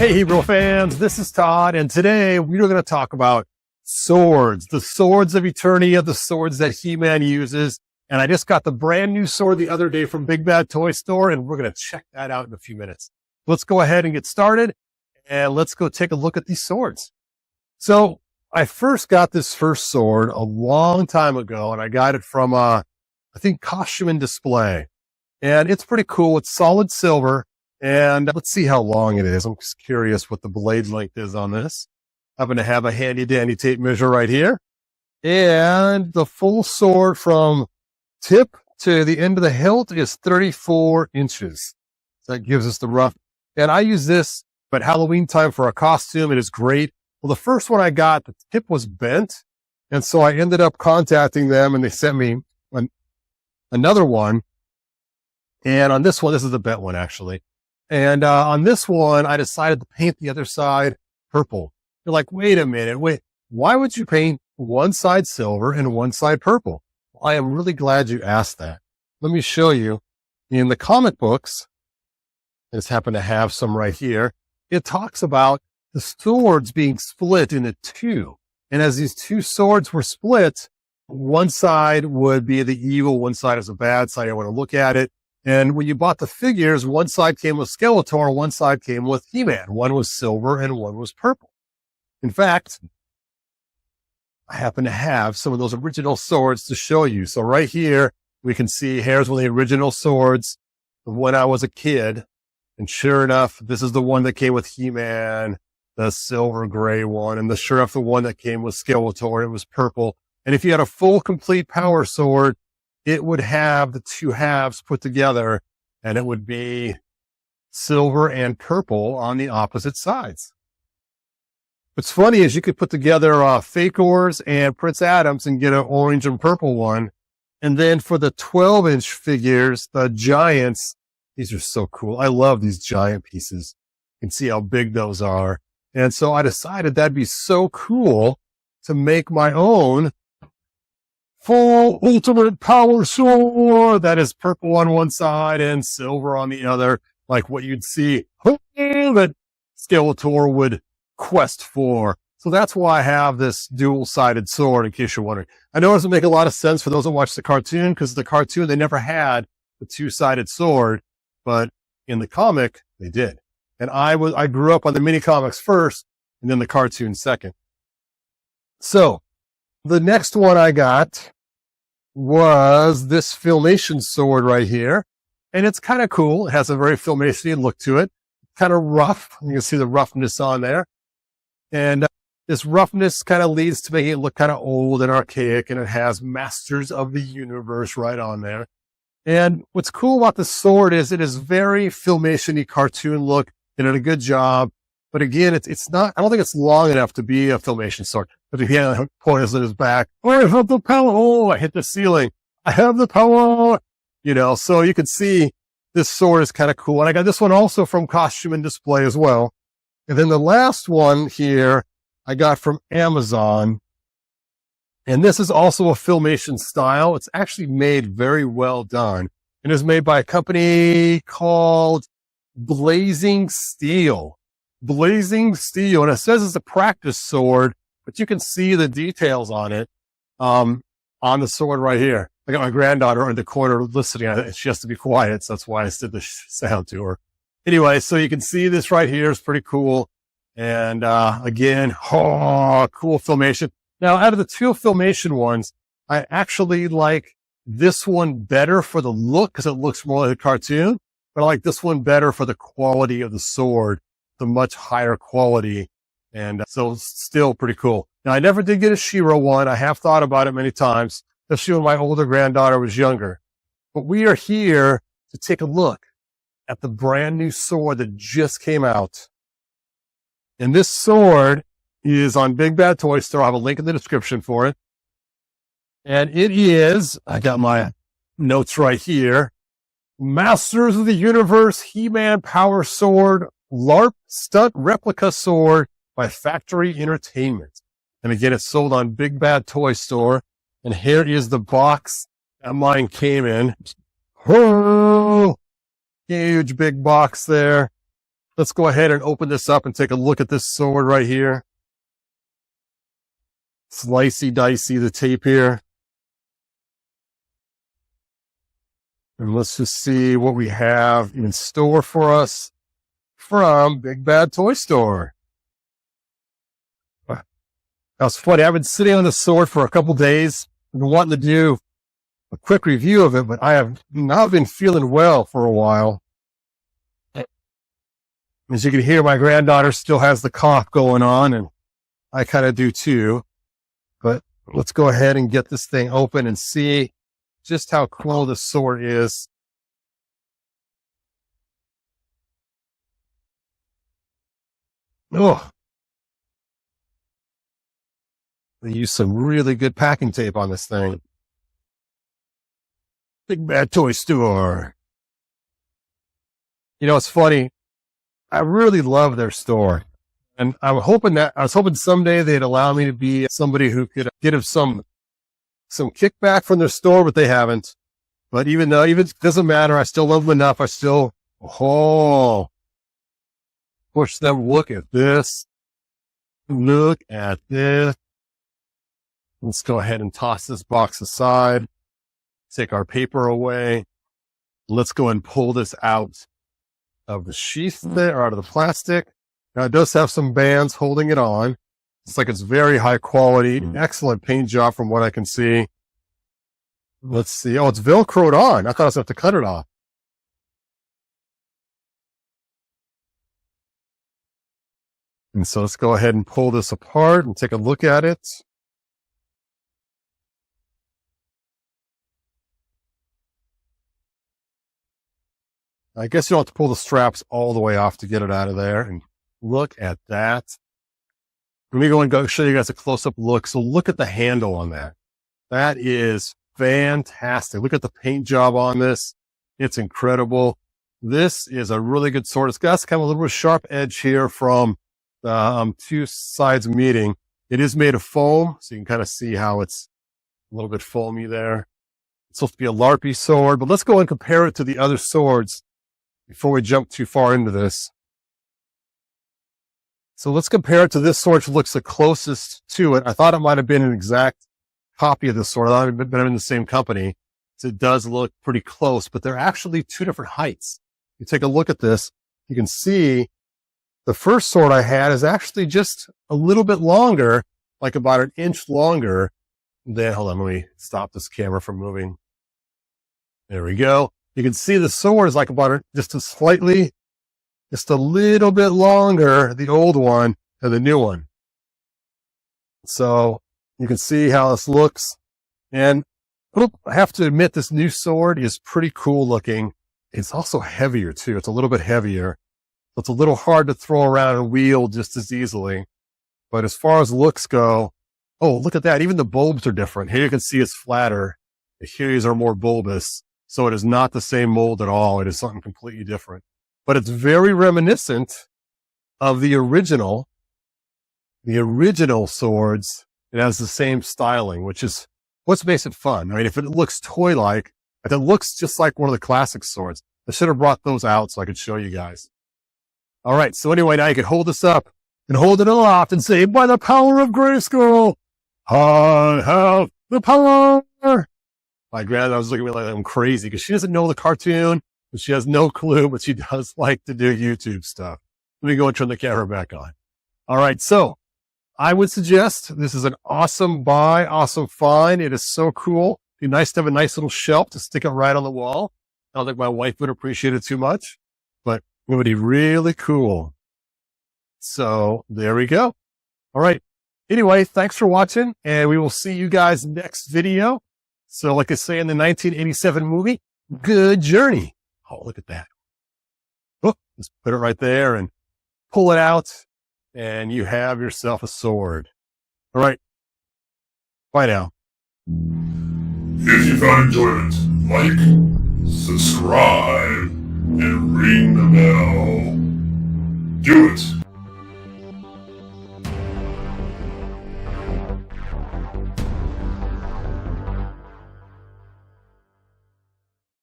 Hey, hero fans, this is Todd, and today we're going to talk about swords, the swords of Eternia, the swords that He-Man uses. And I just got the brand new sword the other day from Big Bad Toy Store, and we're going to check that out in a few minutes. Let's go ahead and get started, and let's go take a look at these swords. So I first got this first sword a long time ago, and I got it from, I think, Costume and Display. And it's pretty cool. It's solid silver. And let's see how long it is. I'm just curious what the blade length is on this. I'm going to have a handy dandy tape measure right here. And the full sword from tip to the end of the hilt is 34 inches. So that gives us the rough. And I use this at Halloween time for a costume. It is great. Well, the first one I got, the tip was bent. And so I ended up contacting them and they sent me another one. And on this one, this is the bent one actually. And on this one, I decided to paint the other side purple. You're like, wait a minute, why would you paint one side silver and one side purple? Well, I am really glad you asked that. Let me show you. In the comic books, I just happen to have some right here, it talks about the swords being split into two. And as these two swords were split, one side would be the evil, one side is the bad side. I want to look at it. And when you bought the figures, one side came with Skeletor, one side came with He-Man. One was silver and one was purple. In fact, I happen to have some of those original swords to show you. So right here, we can see here's one of the original swords of when I was a kid. And sure enough, this is the one that came with He-Man, the silver gray one. And sure enough, the one that came with Skeletor, it was purple. And if you had a full, complete power sword, it would have the two halves put together and it would be silver and purple on the opposite sides. What's funny is you could put together Fake Ors and Prince Adams and get an orange and purple one. And then for the 12-inch figures, the giants, these are so cool. I love these giant pieces. You can see how big those are. And so I decided that'd be so cool to make my own full ultimate power sword that is purple on one side and silver on the other, like what you'd see that Skeletor would quest for. So that's why I have this dual-sided sword, in case you're wondering. I know it doesn't make a lot of sense for those that watch the cartoon, because the cartoon, they never had the two-sided sword, but in the comic, they did. And I grew up on the mini comics first, and then the cartoon second. So the next one I got was this Filmation sword right here. And it's kind of cool. It has a very Filmation look to it. Kind of rough. You can see the roughness on there. And this roughness kind of leads to making it look kind of old and archaic. And it has Masters of the Universe right on there. And what's cool about the sword is it is very Filmation-y cartoon look. They did a good job. But again, it's not, I don't think it's long enough to be a Filmation sword. But if he had points in his back, oh, I have the power. Oh, I hit the ceiling. I have the power. You know, so you can see this sword is kind of cool. And I got this one also from Costume and Display as well. And then the last one here I got from Amazon. And this is also a Filmation style. It's actually made very well done. It is made by a company called Blazing Steel. Blazing Steel. And it says it's a practice sword, but you can see the details on it, on the sword right here. I got my granddaughter in the corner listening. She has to be quiet. So that's why I did the sound to her. Anyway, so you can see this right here is pretty cool. And, again, cool Filmation. Now, out of the two Filmation ones, I actually like this one better for the look because it looks more like a cartoon, but I like this one better for the quality of the sword, the much higher quality. And so still pretty cool. Now, I never did get a She-Ra one. I have thought about it many times, especially when my older granddaughter was younger. But we are here to take a look at the brand new sword that just came out. And this sword is on Big Bad Toy Store. I have a link in the description for it. And it is, I got my notes right here, Masters of the Universe He-Man Power Sword, LARP Stunt Replica Sword by Factory Entertainment. And again, it's sold on Big Bad Toy Store. And here is the box that mine came in. Oh, huge big box there. let's go ahead and open this up and take a look at this sword right here. Slicey dicey, the tape here. And let's just see what we have in store for us from Big Bad Toy Store. That was funny. I've been sitting on the sword for a couple days. I've been wanting to do a quick review of it, but I have not been feeling well for a while. As you can hear, my granddaughter still has the cough going on, and I kind of do too. But let's go ahead and get this thing open and see just how cool this sword is. Oh, they use some really good packing tape on this thing. Big Bad Toy Store. You know, it's funny. I really love their store. And I was hoping someday they'd allow me to be somebody who could get them some kickback from their store, but they haven't. But even it doesn't matter. I still love them enough. I still, push them. Look at this. Look at this. Let's go ahead and toss this box aside. Take our paper away. Let's go and pull this out of the sheath there, or out of the plastic. Now it does have some bands holding it on. It's like it's very high quality, excellent paint job from what I can see. Let's see. Oh, it's Velcroed on. I thought I was going to have to cut it off. And so let's go ahead and pull this apart and take a look at it. I guess you don't have to pull the straps all the way off to get it out of there. And look at that. Let me go show you guys a close-up look. So look at the handle on that. That is fantastic. Look at the paint job on this. It's incredible. This is a really good sword. It's got kind of a little bit of sharp edge here from the two sides meeting. It is made of foam, so you can kind of see how it's a little bit foamy there. It's supposed to be a LARPy sword, but let's go and compare it to the other swords before we jump too far into this. So let's compare it to this sword, which looks the closest to it. I thought it might have been an exact copy of this sword. I thought it had been in the same company. So it does look pretty close, but they're actually two different heights. You take a look at this, you can see the first sword I had is actually just a little bit longer, like about an inch longer than, hold on, let me stop this camera from moving. There we go. You can see the sword is like about just a little bit longer, the old one than the new one. So you can see how this looks. And I have to admit, this new sword is pretty cool looking. It's also heavier too. It's a little bit heavier. So it's a little hard to throw around and wield just as easily. But as far as looks go, oh, look at that. Even the bulbs are different. Here you can see it's flatter. Here these are more bulbous. So it is not the same mold at all. It is something completely different. But it's very reminiscent of the original swords. It has the same styling, which is what makes it fun. I mean, if it looks toy-like, if it looks just like one of the classic swords, I should have brought those out so I could show you guys. All right. So anyway, now you can hold this up and hold it aloft and say, by the power of Grayskull, I have the power. My granddad was looking at me like I'm crazy because she doesn't know the cartoon, but she has no clue, but she does like to do YouTube stuff. Let me go and turn the camera back on. All right. So I would suggest this is an awesome buy, awesome find. It is so cool. It'd be nice to have a nice little shelf to stick it right on the wall. I don't think my wife would appreciate it too much, but it would be really cool. So there we go. All right. Anyway, thanks for watching, and we will see you guys next video. So like I say in the 1987 movie, good journey. Oh, look at that. Oh, just put it right there and pull it out, and you have yourself a sword. All right. Bye now. If you found enjoyment, like, subscribe, and ring the bell. Do it.